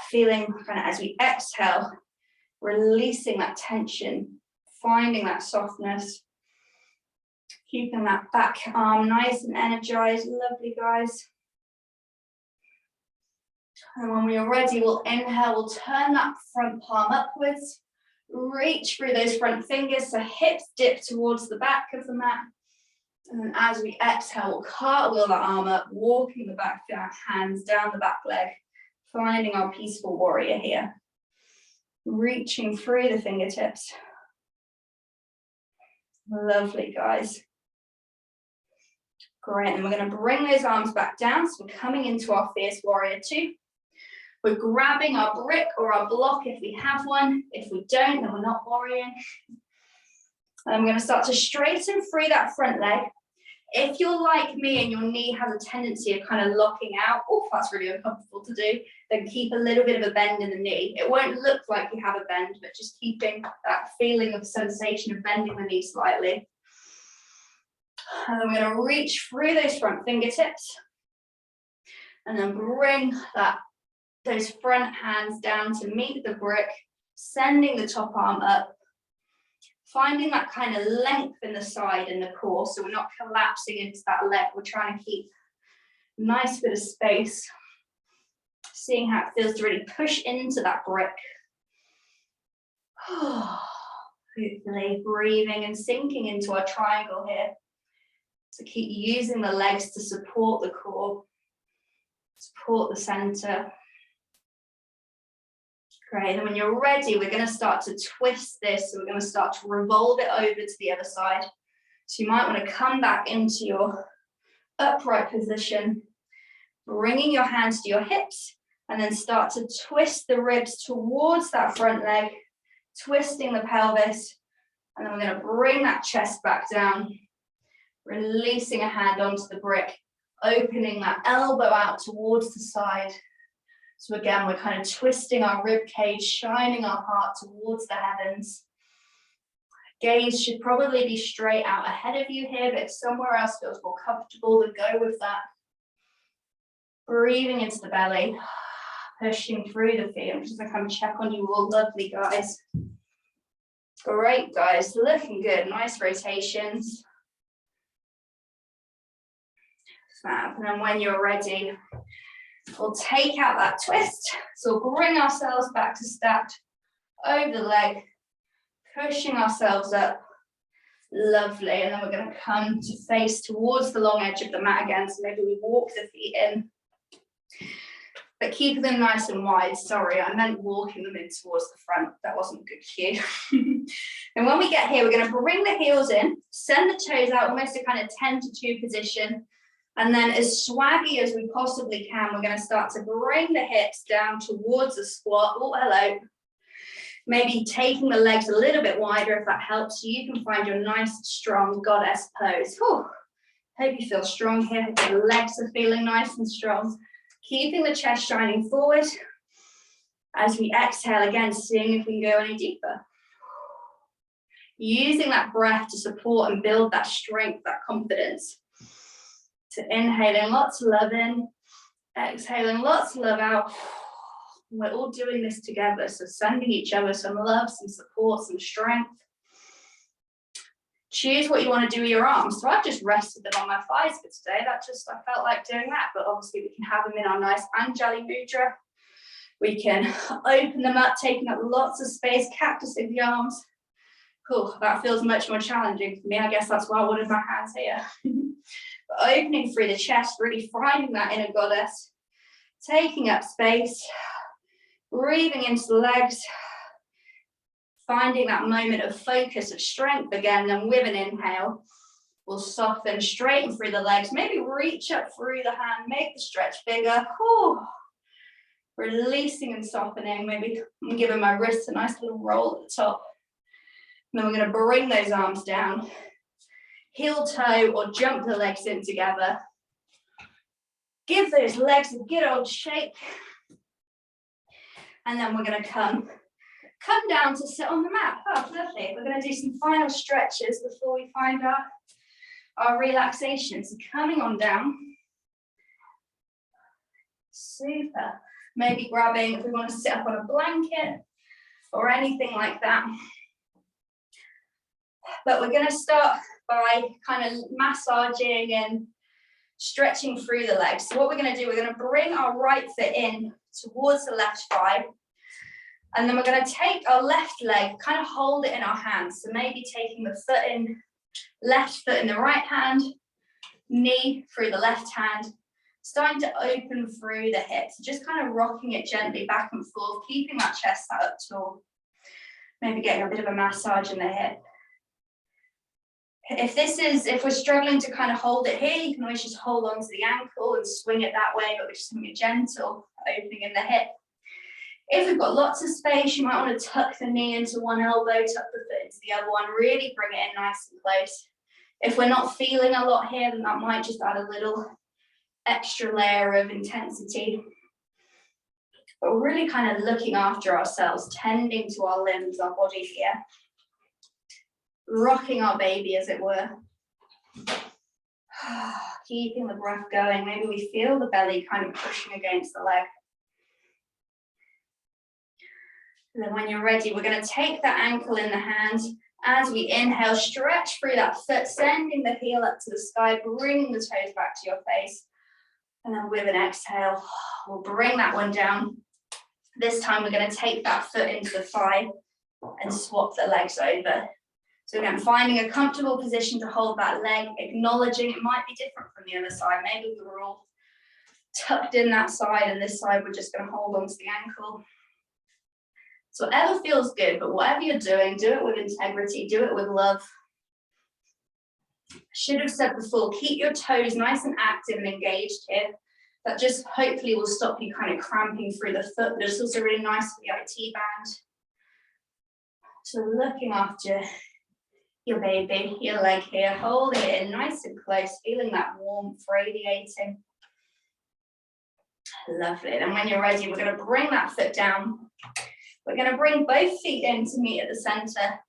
A: Feeling kind of as we exhale, releasing that tension, finding that softness, keeping that back arm nice and energized. Lovely, guys. And when we are ready, we'll inhale, we'll turn that front palm upwards, reach through those front fingers, so hips dip towards the back of the mat. And then as we exhale, we'll cartwheel that arm up, walking the back hands down the back leg, finding our peaceful warrior here. Reaching through the fingertips. Lovely, guys. Great, and we're going to bring those arms back down. So we're coming into our fierce warrior 2. We're grabbing our brick or our block if we have one. If we don't, then we're not warrioring. And I'm going to start to straighten through that front leg. If you're like me and your knee has a tendency of kind of locking out, oh, that's really uncomfortable to do, then keep a little bit of a bend in the knee. It won't look like you have a bend, but just keeping that feeling of sensation of bending the knee slightly. And I'm going to reach through those front fingertips and then bring those front hands down to meet the brick, sending the top arm up. Finding that kind of length in the side and the core, so we're not collapsing into that leg. We're trying to keep a nice bit of space. Seeing how it feels to really push into that brick. Hopefully breathing and sinking into our triangle here. So keep using the legs to support the core, support the center. Great, and when you're ready, we're going to start to twist this. So we're going to start to revolve it over to the other side. So you might want to come back into your upright position, bringing your hands to your hips, and then start to twist the ribs towards that front leg, twisting the pelvis. And then we're going to bring that chest back down, releasing a hand onto the brick, opening that elbow out towards the side. So again, we're kind of twisting our rib cage, shining our heart towards the heavens. Gaze should probably be straight out ahead of you here, but if somewhere else feels more comfortable, then go with that. Breathing into the belly, pushing through the feet. I'm just going to come check on you all. Lovely, guys. Great, guys. Looking good. Nice rotations. Fab. And then when you're ready, we'll take out that twist. So we'll bring ourselves back to stacked over the leg, pushing ourselves up. Lovely. And then we're going to come to face towards the long edge of the mat again. So maybe we walk the feet in, but keep them nice and wide. Sorry, I meant walking them in towards the front. That wasn't a good cue. And when we get here, we're going to bring the heels in, send the toes out, almost a kind of 10 to 2 position. And then as swaggy as we possibly can, we're going to start to bring the hips down towards a squat. Oh, hello. Maybe taking the legs a little bit wider if that helps. So you can find your nice, strong goddess pose. Whew. Hope you feel strong here. Hope the legs are feeling nice and strong. Keeping the chest shining forward. As we exhale again, seeing if we can go any deeper. Using that breath to support and build that strength, that confidence. So inhaling lots of love in, exhaling lots of love out. We're all doing this together, so sending each other some love, some support, some strength. Choose what you want to do with your arms. So I've just rested them on my thighs for today. I felt like doing that, but obviously we can have them in our nice Anjali Mudra. We can open them up, taking up lots of space, cactusing the arms. Cool, that feels much more challenging for me. I guess that's why I wanted my hands here. But opening through the chest, really finding that inner goddess, taking up space, breathing into the legs, finding that moment of focus, of strength again, then with an inhale, we'll soften, straighten through the legs, maybe reach up through the hand, make the stretch bigger. Whew. Releasing and softening, maybe I'm giving my wrists a nice little roll at the top. And then we're going to bring those arms down, heel toe or jump the legs in together. Give those legs a good old shake. And then we're going to come down to sit on the mat. Oh, lovely. We're going to do some final stretches before we find our relaxation. So coming on down. Super. Maybe grabbing, if we want to sit up on a blanket or anything like that. But we're going to start by kind of massaging and stretching through the legs. So what we're going to do, we're going to bring our right foot in towards the left thigh. And then we're going to take our left leg, kind of hold it in our hands. So maybe taking the foot in, left foot in the right hand, knee through the left hand, starting to open through the hips, just kind of rocking it gently back and forth, keeping that chest sat up tall. Maybe getting a bit of a massage in the hip. If we're struggling to kind of hold it here, you can always just hold on to the ankle and swing it that way, but we're just having a gentle opening in the hip. If we've got lots of space, you might want to tuck the knee into one elbow, tuck the foot into the other one, really bring it in nice and close. If we're not feeling a lot here, then that might just add a little extra layer of intensity. But we're really kind of looking after ourselves, tending to our limbs, our body here. Rocking our baby, as it were. Keeping the breath going. Maybe we feel the belly kind of pushing against the leg. And then when you're ready, we're going to take that ankle in the hand. As we inhale, stretch through that foot, sending the heel up to the sky, bringing the toes back to your face. And then with an exhale, we'll bring that one down. This time we're going to take that foot into the thigh and swap the legs over. So again, finding a comfortable position to hold that leg, acknowledging it might be different from the other side. Maybe we're all tucked in that side, and this side we're just going to hold onto the ankle. So whatever feels good, but whatever you're doing, do it with integrity, do it with love. I should have said before, keep your toes nice and active and engaged here. That just hopefully will stop you kind of cramping through the foot, but it's also really nice for the IT band. So looking after your baby, your leg here, holding it in nice and close, feeling that warmth radiating. Lovely. Then when you're ready, we're going to bring that foot down. We're going to bring both feet in to meet at the center.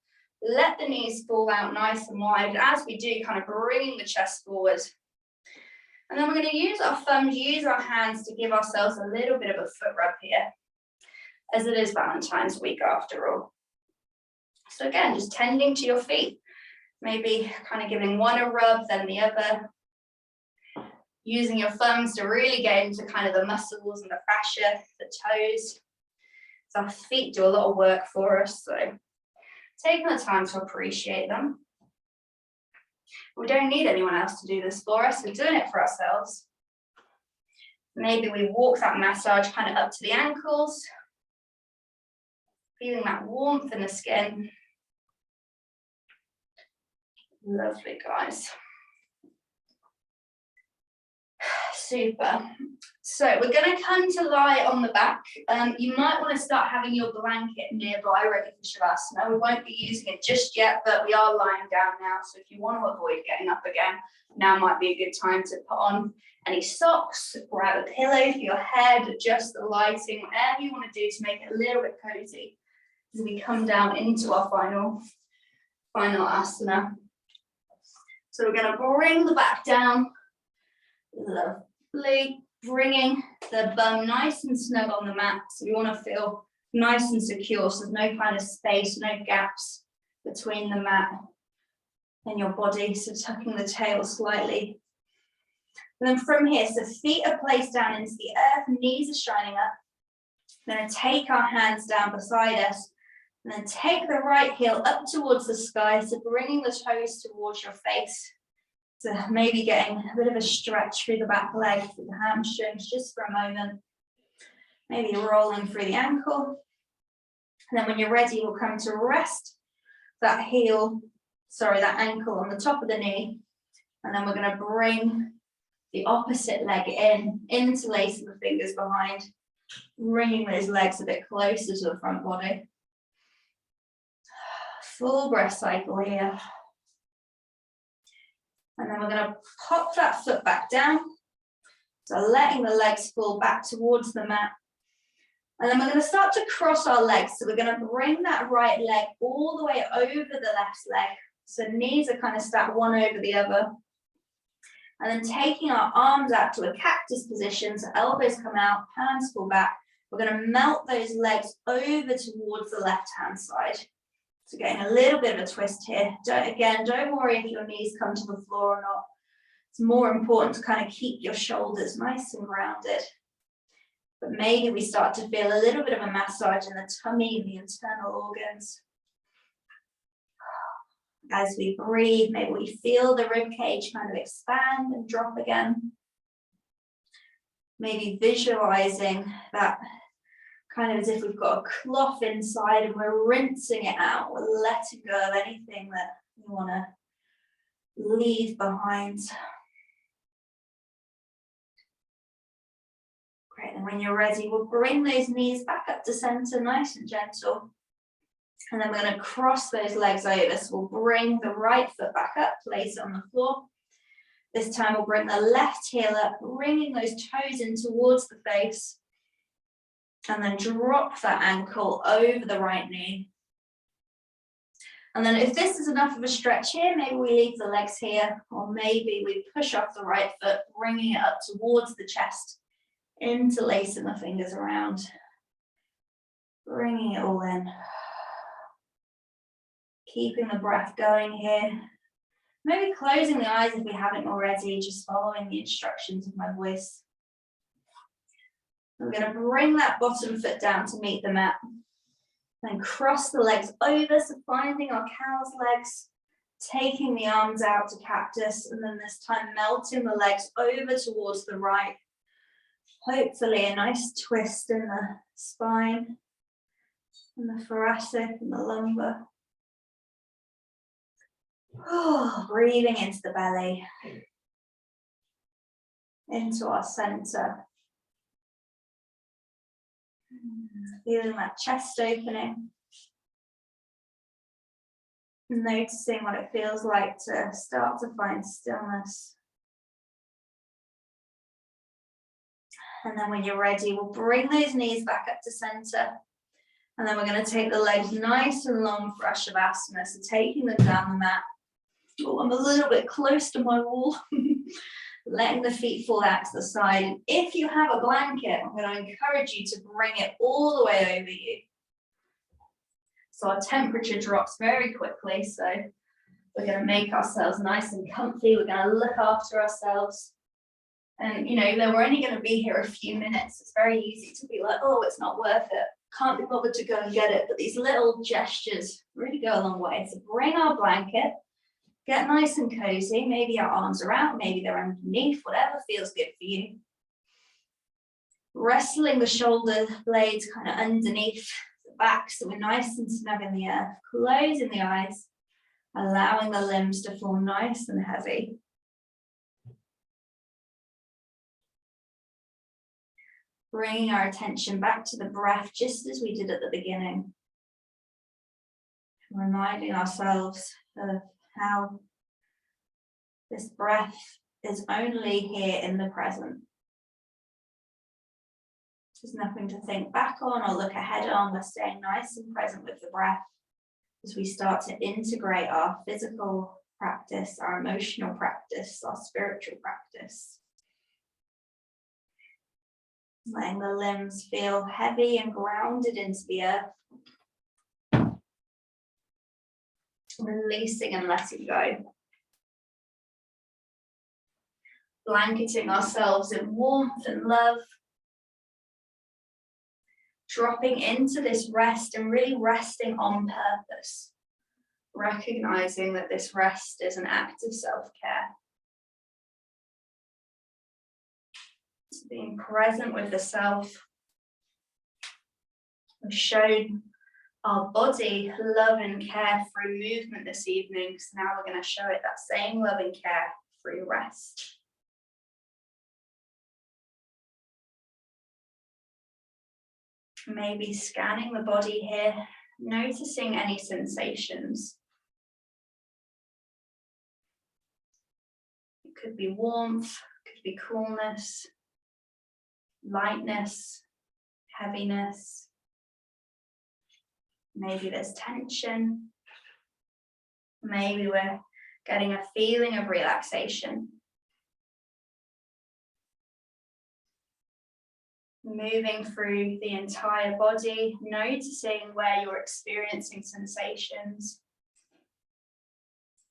A: Let the knees fall out nice and wide. As we do, kind of bringing the chest forward. And then we're going to use our thumbs, use our hands to give ourselves a little bit of a foot rub here, as it is Valentine's week after all. So again, just tending to your feet. Maybe kind of giving one a rub, then the other. Using your thumbs to really get into kind of the muscles and the fascia, the toes. So our feet do a lot of work for us, so taking the time to appreciate them. We don't need anyone else to do this for us, we're doing it for ourselves. Maybe we walk that massage kind of up to the ankles, feeling that warmth in the skin. Lovely, guys. Super. So we're going to come to lie on the back. You might want to start having your blanket nearby ready for Shavasana. We won't be using it just yet, but we are lying down now. So if you want to avoid getting up again, now might be a good time to put on any socks, grab a pillow for your head, adjust the lighting, whatever you want to do to make it a little bit cozy as we come down into our final asana. So we're going to bring the back down. Lovely. bringing the bum nice and snug on the mat. So we want to feel nice and secure, so there's no kind of space, no gaps between the mat and your body. So tucking the tail slightly. And then from here, so feet are placed down into the earth, knees are shining up. We're going to take our hands down beside us, and then take the right heel up towards the sky, so bringing the toes towards your face. So maybe getting a bit of a stretch through the back leg, through the hamstrings, just for a moment. Maybe rolling through the ankle. And then when you're ready, we'll come to rest that ankle on the top of the knee. And then we're going to bring the opposite leg interlacing the fingers behind, bringing those legs a bit closer to the front body. Full breath cycle here. And then we're going to pop that foot back down. So letting the legs fall back towards the mat. And then we're going to start to cross our legs. So we're going to bring that right leg all the way over the left leg. So knees are kind of stacked one over the other. And then taking our arms out to a cactus position, so elbows come out, hands fall back. We're going to melt those legs over towards the left-hand side. So getting a little bit of a twist here. Don't worry if your knees come to the floor or not. It's more important to kind of keep your shoulders nice and grounded. But maybe we start to feel a little bit of a massage in the tummy and the internal organs. As we breathe, maybe we feel the rib cage kind of expand and drop again. Maybe visualizing that kind of as if we've got a cloth inside and we're rinsing it out. We're letting go of anything that we want to leave behind. Great, and when you're ready, we'll bring those knees back up to center, nice and gentle. And then we're going to cross those legs over. So we'll bring the right foot back up, place it on the floor. This time we'll bring the left heel up, bringing those toes in towards the face. And then drop that ankle over the right knee. And then if this is enough of a stretch here, maybe we leave the legs here, or maybe we push off the right foot, bringing it up towards the chest, interlacing the fingers around, bringing it all in. Keeping the breath going here. Maybe closing the eyes if we haven't already, just following the instructions of my voice. We're going to bring that bottom foot down to meet the mat. Then cross the legs over, so finding our cow's legs, taking the arms out to cactus, and then this time melting the legs over towards the right. Hopefully a nice twist in the spine, and the thoracic and the lumbar. Oh, breathing into the belly, into our center. Feeling that chest opening. Noticing what it feels like to start to find stillness. And then when you're ready, we'll bring those knees back up to center. And then we're going to take the legs nice and long for our Shavasana. So taking them down the mat. Oh, I'm a little bit close to my wall. Letting the feet fall out to the side. And if you have a blanket, I'm going to encourage you to bring it all the way over you. So our temperature drops very quickly. So we're going to make ourselves nice and comfy. We're going to look after ourselves. And, you know, we're only going to be here a few minutes. It's very easy to be like, oh, it's not worth it. Can't be bothered to go and get it. But these little gestures really go a long way. So bring our blanket. Get nice and cozy. Maybe our arms are out, maybe they're underneath, whatever feels good for you. Wrestling the shoulder blades kind of underneath the back so we're nice and snug in the earth. Closing the eyes, allowing the limbs to feel nice and heavy. Bringing our attention back to the breath just as we did at the beginning. Reminding ourselves of how this breath is only here in the present. There's nothing to think back on or look ahead on. We're staying nice and present with the breath as we start to integrate our physical practice, our emotional practice, our spiritual practice. Letting the limbs feel heavy and grounded into the earth. Releasing and letting go. Blanketing ourselves in warmth and love. Dropping into this rest and really resting on purpose. Recognizing that this rest is an act of self-care. So being present with the self. We've shown our body love and care through movement this evening. So now we're going to show it that same love and care through rest. Maybe scanning the body here, noticing any sensations. It could be warmth, could be coolness, lightness, heaviness. Maybe there's tension. Maybe we're getting a feeling of relaxation. Moving through the entire body, noticing where you're experiencing sensations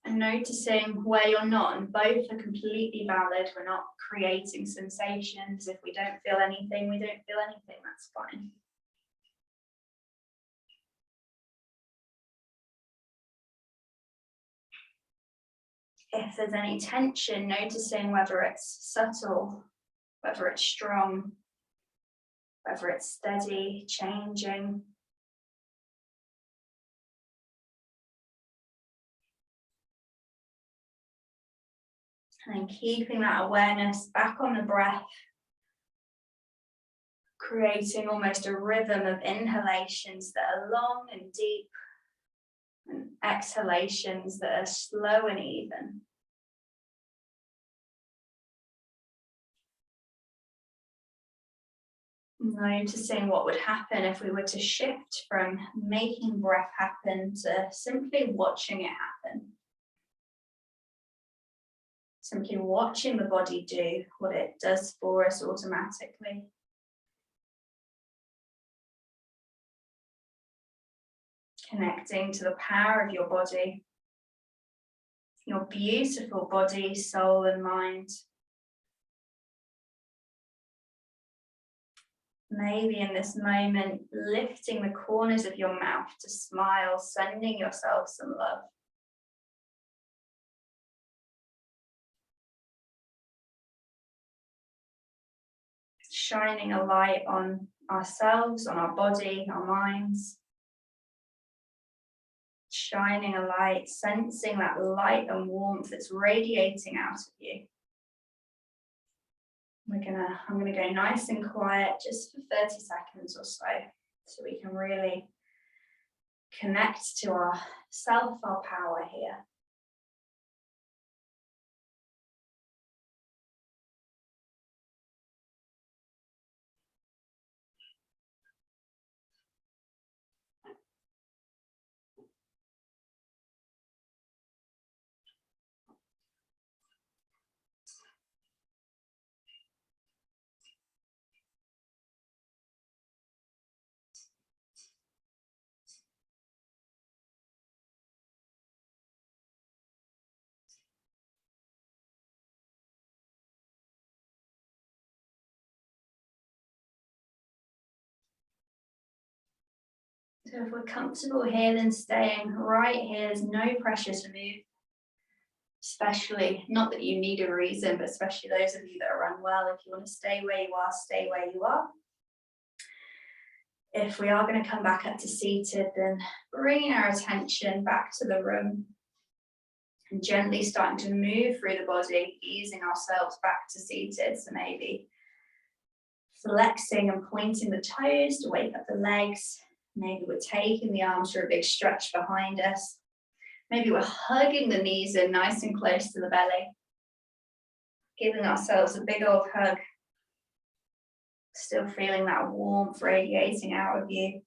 A: and noticing where you're not, and both are completely valid. We're not creating sensations. If we don't feel anything, we don't feel anything, that's fine. If there's any tension, noticing whether it's subtle, whether it's strong, whether it's steady, changing. And then keeping that awareness back on the breath, creating almost a rhythm of inhalations that are long and deep, and exhalations that are slow and even. Noticing what would happen if we were to shift from making breath happen to simply watching it happen. Simply watching the body do what it does for us automatically. Connecting to the power of your body, your beautiful body, soul, and mind. Maybe in this moment, lifting the corners of your mouth to smile, sending yourself some love. Shining a light on ourselves, on our body, our minds. Shining a light, sensing that light and warmth that's radiating out of you. I'm gonna go nice and quiet just for 30 seconds or so we can really connect to our self, our power here. So if we're comfortable here, then staying right here, there's no pressure to move. Especially, not that you need a reason, but especially those of you that are unwell, if you want to stay where you are, stay where you are. If we are going to come back up to seated, then bringing our attention back to the room and gently starting to move through the body, easing ourselves back to seated. So maybe flexing and pointing the toes to wake up the legs. Maybe we're taking the arms for a big stretch behind us. Maybe we're hugging the knees in nice and close to the belly. Giving ourselves a big old hug. Still feeling that warmth radiating out of you.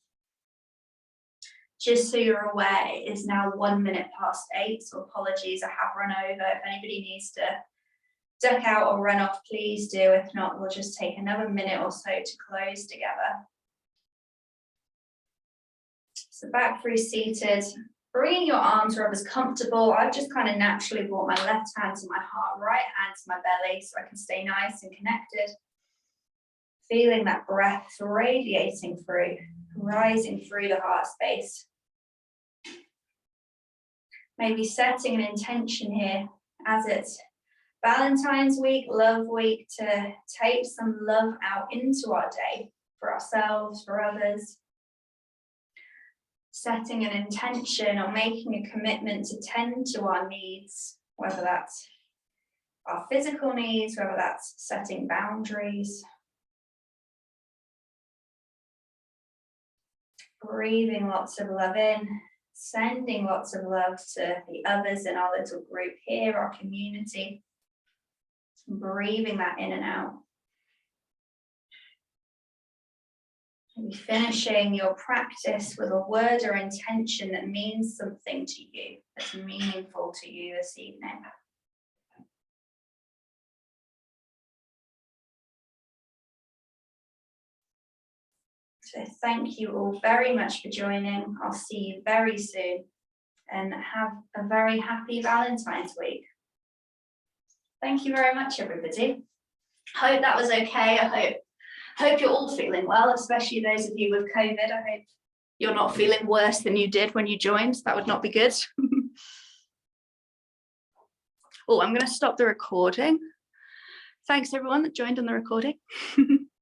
A: Just so you're aware, it is now 1 minute past 8, so apologies, I have run over. If anybody needs to duck out or run off, please do. If not, we'll just take another minute or so to close together. So back through seated, bringing your arms wherever's comfortable. I've just kind of naturally brought my left hand to my heart, right hand to my belly, so I can stay nice and connected. Feeling that breath radiating through, rising through the heart space. Maybe setting an intention here as it's Valentine's week, love week, to take some love out into our day for ourselves, for others. Setting an intention or making a commitment to tend to our needs, whether that's our physical needs, whether that's setting boundaries. Breathing lots of love in, sending lots of love to the others in our little group here, our community. Breathing that in and out. Maybe finishing your practice with a word or intention that means something to you, that's meaningful to you this evening. So thank you all very much for joining. I'll see you very soon and have a very happy Valentine's week. Thank you very much, everybody. Hope that was okay. I hope you're all feeling well, especially those of you with COVID. I hope you're not feeling worse than you did when you joined. That would not be good. Oh, I'm going to stop the recording. Thanks everyone that joined on the recording.